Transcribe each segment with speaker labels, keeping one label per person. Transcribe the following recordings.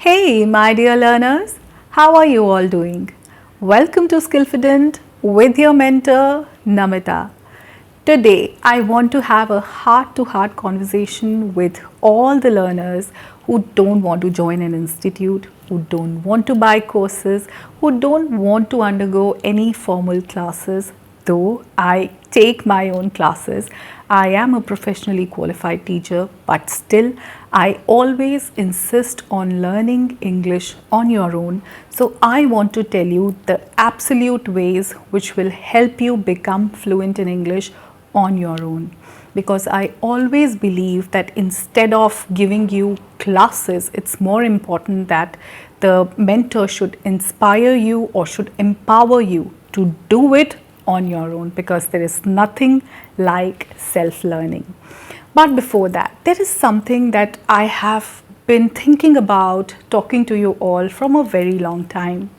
Speaker 1: Hey, my dear learners, how are you all doing? Welcome to Skillfident with your mentor, Namita. Today, I want to have a heart to heart conversation with all the learners who don't want to join an institute, who don't want to buy courses, who don't want to undergo any formal classes. Though I take my own classes, I am a professionally qualified teacher, but still, I always insist on learning English on your own. So, I want to tell you the absolute ways which will help you become fluent in English on your own, because I always believe that instead of giving you classes, it's more important that the mentor should inspire you or should empower you to do it on your own, because there is nothing like self-learning. But before that, there is something that I have been thinking about talking to you all from a very long time.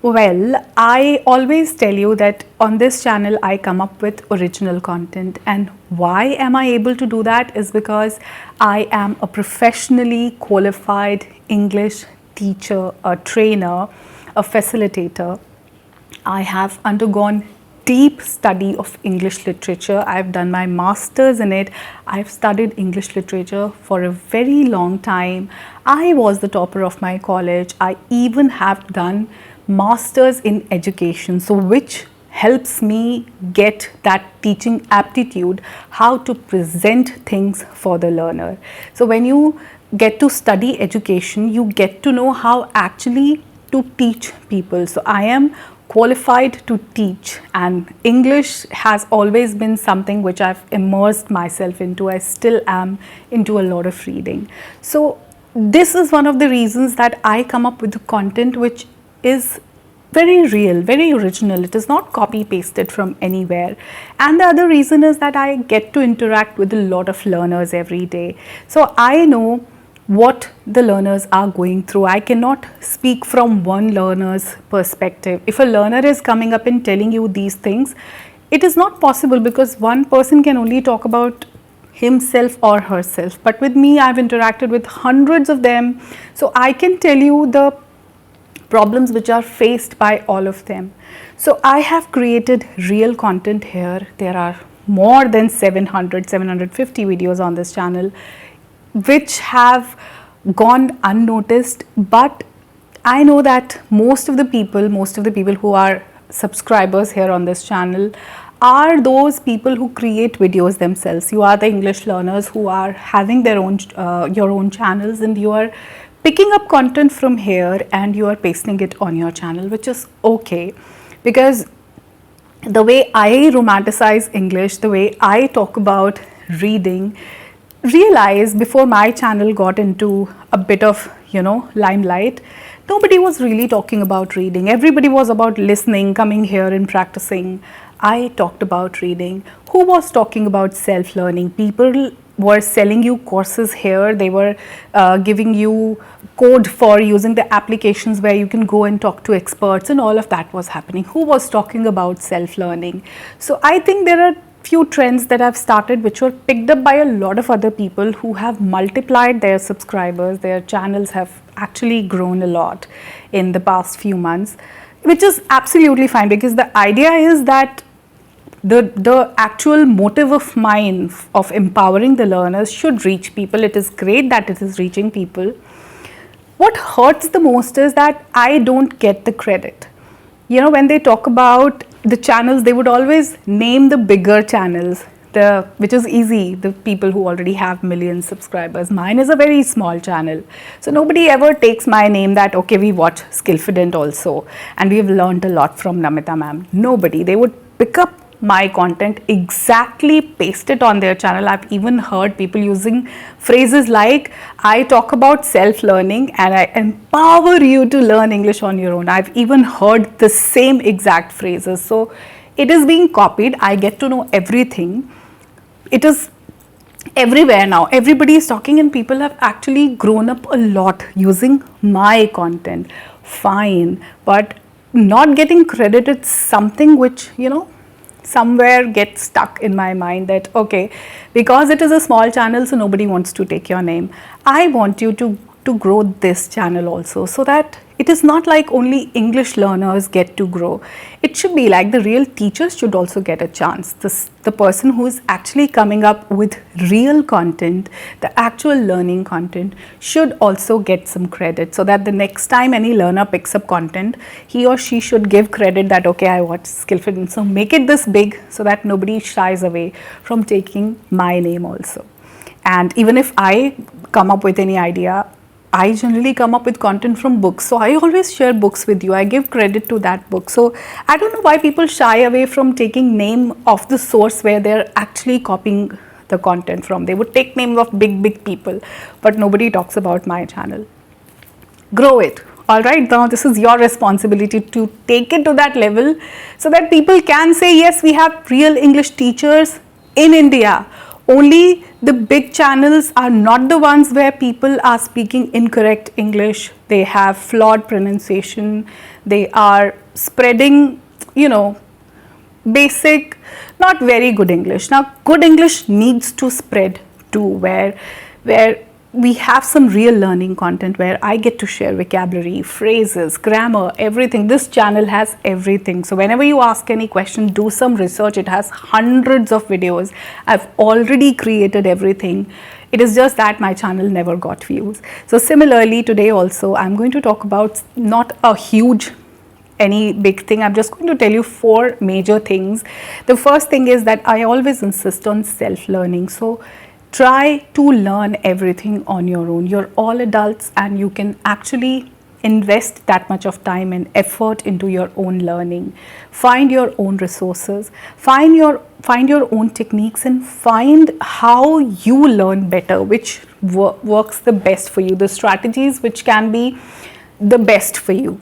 Speaker 1: Well, I always tell you that on this channel I come up with original content, and why am I able to do that is because I am a professionally qualified English teacher, a trainer, a facilitator. I have undergone deep study of English literature. I've done my masters in it. I've studied English literature for a very long time. I was the topper of my college. I even have done masters in education, so which helps me get that teaching aptitude, how to present things for the learner. So when you get to study education, you get to know how actually to teach people. So I am qualified to teach, and English has always been something which I've immersed myself into. I still am into a lot of reading. So this is one of the reasons that I come up with the content which is very real, very original. It is not copy pasted from anywhere. And the other reason is that I get to interact with a lot of learners every day. So I know what the learners are going through. I cannot speak from one learner's perspective. If a learner is coming up and telling you these things, it is not possible, because one person can only talk about himself or herself. But with me, I've interacted with hundreds of them. So I can tell you the problems which are faced by all of them. So I have created real content here. There are more than 750 videos on this channel which have gone unnoticed, but I know that most of the people who are subscribers here on this channel are those people who create videos themselves. You are the English learners who are having their own your own channels, and you are picking up content from here and you are pasting it on your channel, which is okay, because the way I romanticize English, the way I talk about reading, realize before my channel got into a bit of limelight, nobody was really talking about reading. Everybody was about listening, coming here and practicing. I talked about reading. Who was talking about self-learning? People were selling you courses here. They were giving you code for using the applications where you can go and talk to experts, and all of that was happening. Who was talking about self-learning? So I think there are few trends that I've started which were picked up by a lot of other people who have multiplied their subscribers. Their channels have actually grown a lot in the past few months, which is absolutely fine, because the idea is that the actual motive of mine of empowering the learners should reach people. It is great that it is reaching people. What hurts the most is that I don't get the credit. When they talk about the channels, they would always name the bigger channels, which is easy, the people who already have millions subscribers. Mine is a very small channel. So nobody ever takes my name that, okay, we watch Skillfident also and we have learned a lot from Namita ma'am. Nobody. They would pick up my content, exactly paste it on their channel. I've even heard people using phrases like, I talk about self-learning and I empower you to learn English on your own. I've even heard the same exact phrases. So it is being copied. I get to know everything. It is everywhere now. Everybody is talking, and people have actually grown up a lot using my content. Fine, but not getting credit, it's something which, somewhere gets stuck in my mind, that okay, because it is a small channel, so nobody wants to take your name. I want you to to grow this channel also, so that it is not like only English learners get to grow. It should be like the real teachers should also get a chance. The person who is actually coming up with real content, the actual learning content, should also get some credit, so that the next time any learner picks up content, he or she should give credit that, okay, I watched Skillfident. So make it this big so that nobody shies away from taking my name also. And even if I come up with any idea, I generally come up with content from books. So I always share books with you. I give credit to that book. So I don't know why people shy away from taking name of the source where they're actually copying the content from. They would take names of big people, but nobody talks about my channel. Grow it. All right, now this is your responsibility to take it to that level so that people can say, yes, we have real English teachers in India. Only the big channels are not the ones where people are speaking incorrect English. They have flawed pronunciation. They are spreading, basic, not very good English. Now, good English needs to spread too, where we have some real learning content where I get to share vocabulary, phrases, grammar, everything. This channel has everything. So whenever you ask any question, do some research. It has hundreds of videos. I've already created everything. It is just that my channel never got views. So similarly, today also, I'm going to talk about not a huge any big thing. I'm just going to tell you 4 major things. The first thing is that I always insist on self-learning. So try to learn everything on your own. You're all adults and you can actually invest that much of time and effort into your own learning. Find your own resources, find your own techniques, and find how you learn better, which works the best for you, the strategies which can be the best for you.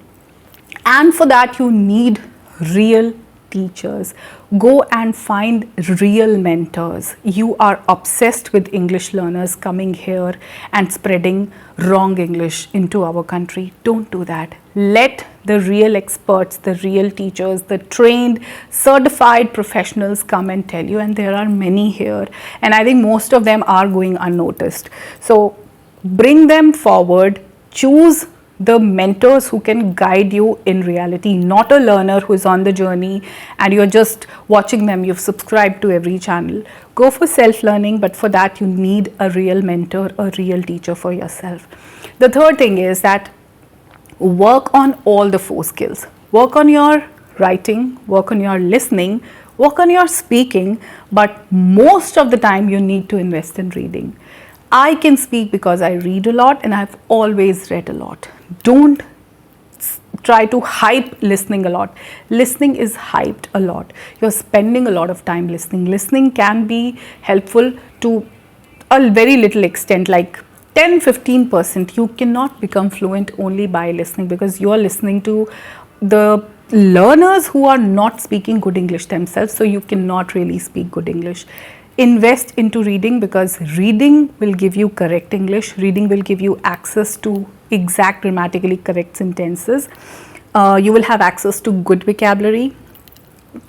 Speaker 1: And for that you need real teachers. Go and find real mentors. You are obsessed with English learners coming here and spreading wrong English into our country. Don't do that. Let the real experts, the real teachers, the trained, certified professionals come and tell you, and there are many here, and I think most of them are going unnoticed. So bring them forward. Choose the mentors who can guide you in reality, not a learner who is on the journey and you're just watching them. You've subscribed to every channel. Go for self-learning, but for that you need a real mentor, a real teacher for yourself. The third thing is that work on all the 4 skills. Work on your writing, work on your listening, work on your speaking, but most of the time you need to invest in reading. I can speak because I read a lot and I've always read a lot. Don't try to hype listening a lot. Listening is hyped a lot. You're spending a lot of time listening. Listening can be helpful to a very little extent, like 10-15%. You cannot become fluent only by listening, because you are listening to the learners who are not speaking good English themselves, so you cannot really speak good English. Invest into reading, because reading will give you correct English. Reading will give you access to exact grammatically correct sentences. You will have access to good vocabulary.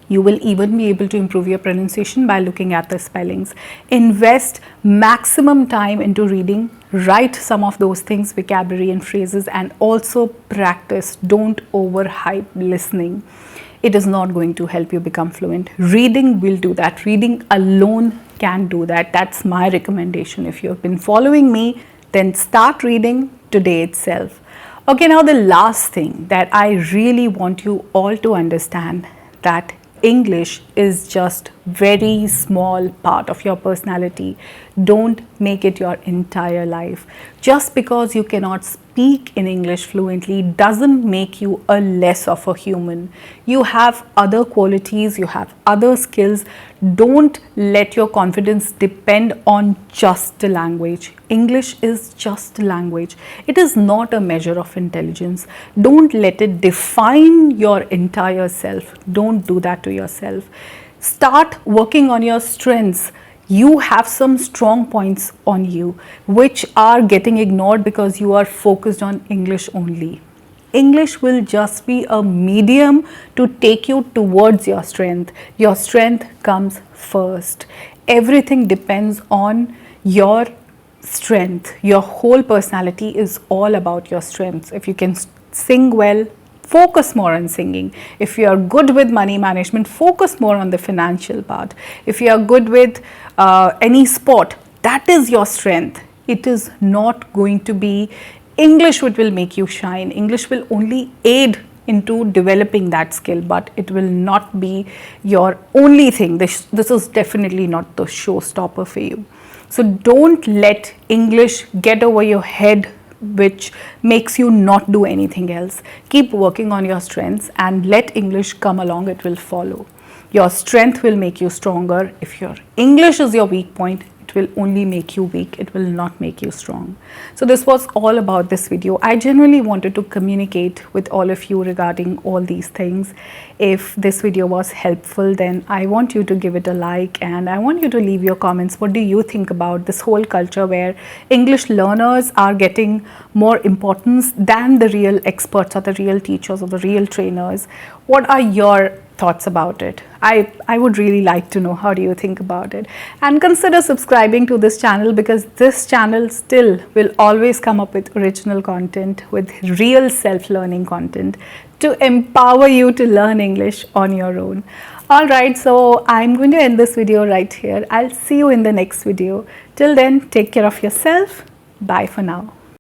Speaker 1: You will even be able to improve your pronunciation by looking at the spellings. Invest maximum time into reading. Write some of those things, vocabulary and phrases, and also practice. Don't overhype listening. It is not going to help you become fluent. Reading will do that. Reading alone can do that. That's my recommendation. If you have been following me, then start reading today itself. Okay, now the last thing that I really want you all to understand, that English is just very small part of your personality. Don't make it your entire life. Just because you cannot speak in English fluently doesn't make you a less of a human. You have other qualities, you have other skills. Don't let your confidence depend on just a language. English is just a language. It is not a measure of intelligence. Don't let it define your entire self. Don't do that to yourself. Start working on your strengths. You have some strong points on you which are getting ignored because you are focused on English only. English will just be a medium to take you towards your strength. Your strength comes first. Everything depends on your strength. Your whole personality is all about your strengths. If you can sing well, focus more on singing. If you are good with money management, focus more on the financial part. If you are good with any sport, that is your strength. It is not going to be English which will make you shine. English will only aid into developing that skill, but it will not be your only thing. This is definitely not the showstopper for you. So don't let English get over your head, which makes you not do anything else. Keep working on your strengths and let English come along, it will follow. Your strength will make you stronger. If your English is your weak point, it will only make you weak, it will not make you strong. So this was all about this video. I genuinely wanted to communicate with all of you regarding all these things. If this video was helpful, then I want you to give it a like, and I want you to leave your comments. What do you think about this whole culture where English learners are getting more importance than the real experts or the real teachers or the real trainers? What are your thoughts about it? I would really like to know, how do you think about it? And consider subscribing to this channel, because this channel still will always come up with original content, with real self-learning content to empower you to learn English on your own. Alright, so I'm going to end this video right here. I'll see you in the next video. Till then, take care of yourself. Bye for now.